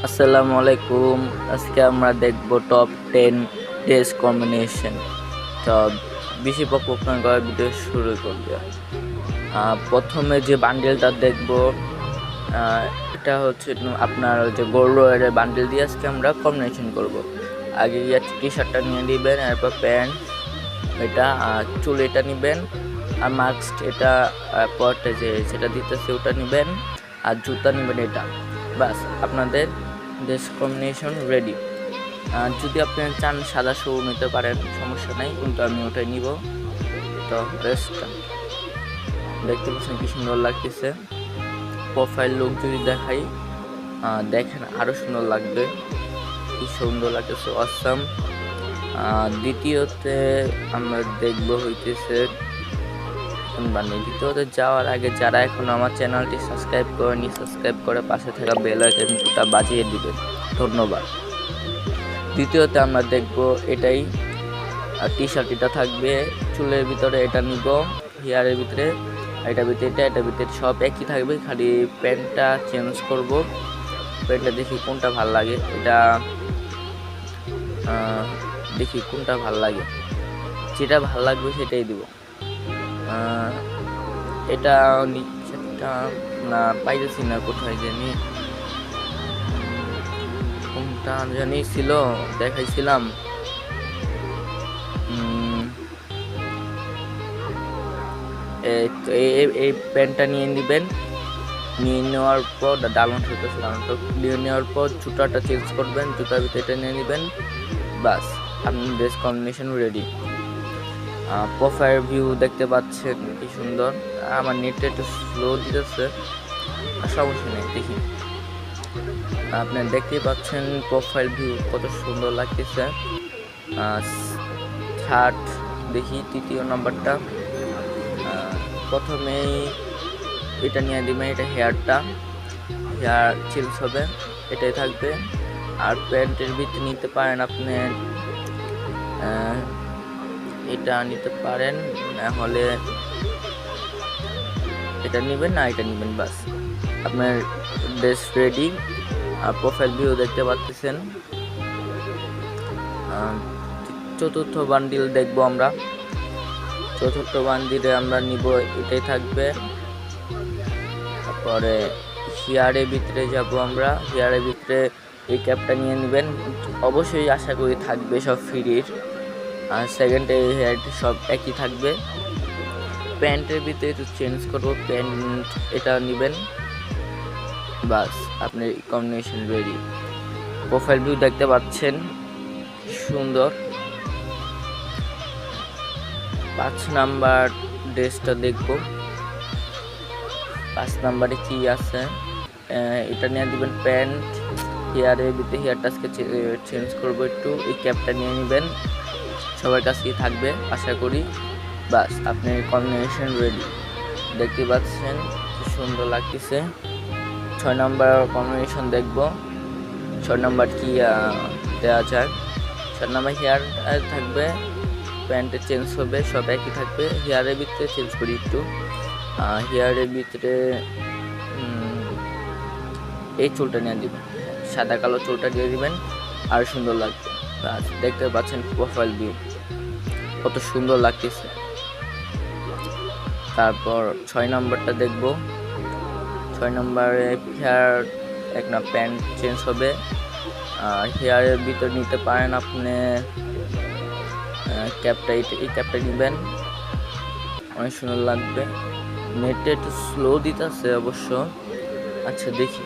আসসালামু আলাইকুম। আজকে আমরা দেখব টপ 10 ড্রেস কম্বিনেশন। তো বেশি বকবক না করে ভিডিও শুরু করবে। প্রথমে যে বান্ডেলটা দেখব এটা হচ্ছে আপনার যে গোল্ড রয়ের বান্ডেল দিয়ে আজকে আমরা কম্বিনেশন করব। আগে টি শার্টটা নিয়ে নেবেন, এরপর প্যান্ট এটা, চুল এটা নেবেন, আর মাস্ক এটা পরটা যে সেটা দিতেছে ওটা নেবেন, আর জুতা নেবেন এটা। বাস, আপনাদের ড্রেস কম্বিনেশন রেডি। যদি আপনি চান সাদা শু নিতে পারেন, সমস্যা নাই, কিন্তু আমি ওটাই নিব। তো ড্রেসটা দেখতে পাচ্ছেন কি সুন্দর লাগতেছে। প্রোফাইল লুক যদি দেখাই, দেখেন আরও সুন্দর লাগবে, কি সুন্দর লাগতেছে, অসাম। দ্বিতীয়তে আমরা দেখব হইতেছে দ্বিতীয়তে যাওয়ার আগে যারা এখন আমার চ্যানেলটি সাবস্ক্রাইব করেনি, সাবস্ক্রাইব করে পাশে থাকা বেল আইকনটা বাজিয়ে দিবেন, ধন্যবাদ। দ্বিতীয়তে আমরা দেখব এটাই, টি শার্ট এটা থাকবে, চুলের ভিতরে এটা নিব, হেয়ারের ভিতরে এটার ভিতরে এটার ভিতরে সব একই থাকবে, খালি প্যান্টটা চেঞ্জ করব। প্যান্টটা দেখি কোনটা ভাল লাগে, এটা দেখি কোনটা ভাল লাগে, যেটা ভাল লাগবে সেটাই দিব। এটা নিচেটা না পাইতেছি না, কোথায় জানি কোনটা জানি ছিল, দেখাইছিলাম। এই প্যান্টটা নিয়ে নেবেন, নিয়ে নেওয়ার পর ডালন নিয়ে নেওয়ার পর জুতাটা চেঞ্জ করবেন, জুতার ভিতরে এটা নিয়ে নেবেন। বাস, আপনি dress combination ready. Profile view দেখতে পাচ্ছেন কি সুন্দর। আমার নেটটা একটু স্লো দিতেছে, সমস্যা নেই, দেখি। আপনি দেখতে পাচ্ছেন প্রোফাইল ভিউ কত সুন্দর লাগতেছে। থার্ড দেখি, তৃতীয় নাম্বারটা। প্রথমেই এটা নিয়ে দিবেন, এটা হেয়ার চেঞ্জ হবে, এটাই থাকবে। আর প্যান্টের ভিতরে নিতে পারেন আপনি, এটা নিতে পারেন, না হলে এটা নেবেন, না এটা নেবেন। বাস, আপনার ড্রেস রেডি। আর প্রোফাইল ভিউ দেখতে পাচ্ছেন। চতুর্থ বান্ডিল দেখবো আমরা। চতুর্থ বান্ডিলে আমরা নিব, এটাই থাকবে। তারপরে হেয়ারের ভিতরে যাব আমরা। হেয়ারের ভিতরে এই ক্যাপটা নিয়ে নেবেন, অবশ্যই আশা করি থাকবে সব ফ্রির। আর সেকেন্ডে হেয়ার সব একই থাকবে। প্যান্টের ভিতরে একটু চেঞ্জ করবো, প্যান্ট এটা নেবেন। বাস, আপনার কম্বিনেশন রেডি। প্রোফাইল ভিউ দেখতে পাচ্ছেন, সুন্দর। 5 নাম্বার ড্রেসটা দেখব। 5 নাম্বারে কি আছে, এটা নিয়ে দিবেন প্যান্ট, হেয়ারের ভিতরে হেয়ারটা আজকে চেঞ্জ করবো একটু। এই ক্যাপটা নিয়ে নেবেন, সবার কাছেই থাকবে আশা করি। বাস, আপনার কম্বিনেশন রেডি। দেখতে পাচ্ছেন কি সুন্দর লাগতেছে। 6 নাম্বার কম্বিনেশন দেখব। 6 নাম্বার কি দেওয়া যায়। 6 নাম্বার হেয়ার থাকবে, প্যান্টে চেঞ্জ হবে, সব একই থাকবে। হেয়ারের ভিতরে চেঞ্জ করি একটু। হেয়ারের ভিতরে এই চুলটা নিয়ে দিবেন, সাদা কালো চুলটা দিয়ে দিবেন, আর সুন্দর লাগবে। দেখতে পাচ্ছেন প্রোফাইল ভিউ কত সুন্দর লাগতেছে। তারপর 6 নাম্বারটা দেখব। 6 নাম্বারে হেয়ার একটা প্যান্ট চেঞ্জ হবে, আর হেয়ারের ভিতর নিতে পারেন আপনি ক্যাপটা, এই ক্যাপটা নেবেন, অনেক সুন্দর লাগবে। নেটে একটু স্লো দিতেছে অবশ্য, আচ্ছা দেখি।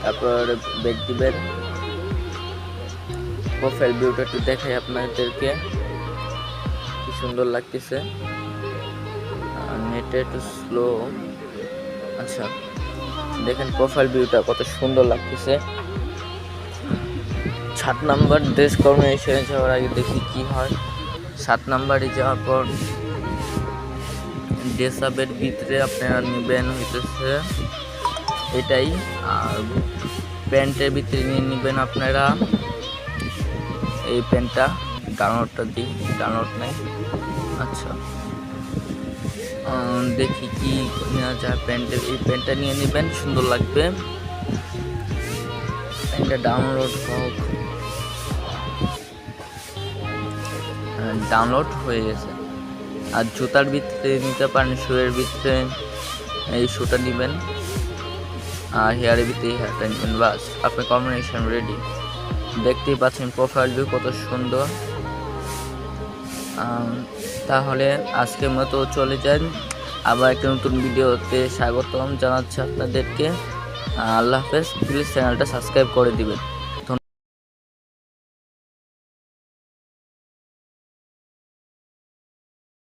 তারপর ব্যাক দিবেন। প্রোফাইল ভিউটা একটু দেখাই আপনাদেরকে, কি সুন্দর লাগতেছে। নেটে একটু স্লো, আচ্ছা দেখেন প্রোফাইল ভিউটা কত সুন্দর লাগতেছে। 7 নাম্বার ড্রেস কম্বিনেশনে যাওয়ার আগে দেখি কি হয়। 7 নাম্বারে যাওয়ার পর ড্রেস আপের ভিতরে আপনারা নেবেন হইতেছে এটাই। আর প্যান্টের ভিতরে নিয়ে নেবেন আপনারা এই প্যান্টটা। ডাউনলোডটা দিই, ডাউনলোড নাই, আচ্ছা দেখি কি নেওয়া যায়। প্যান্টের এই প্যান্টটা নিয়ে নেবেন, সুন্দর লাগবে। এটা ডাউনলোড হোক, ডাউনলোড হয়ে গেছে। আর জুতার ভিতরে নিতে পারেন, শুয়ের ভিতরে এই শুটা নেবেন, আর হেয়ারের ভিতরে হেয়ারটা নেবেন, বাস আপনার কম্বিনেশন রেডি। দেখতেই পাচ্ছেন প্রোফাইল ভিউ কত সুন্দর। তাহলে আজকের মতো চলে যান, আবার একটা নতুন ভিডিওতে স্বাগতম জানাচ্ছি আপনাদেরকে। আল্লাহ হাফেজ। প্লিজ চ্যানেলটা সাবস্ক্রাইব করে দিবেন।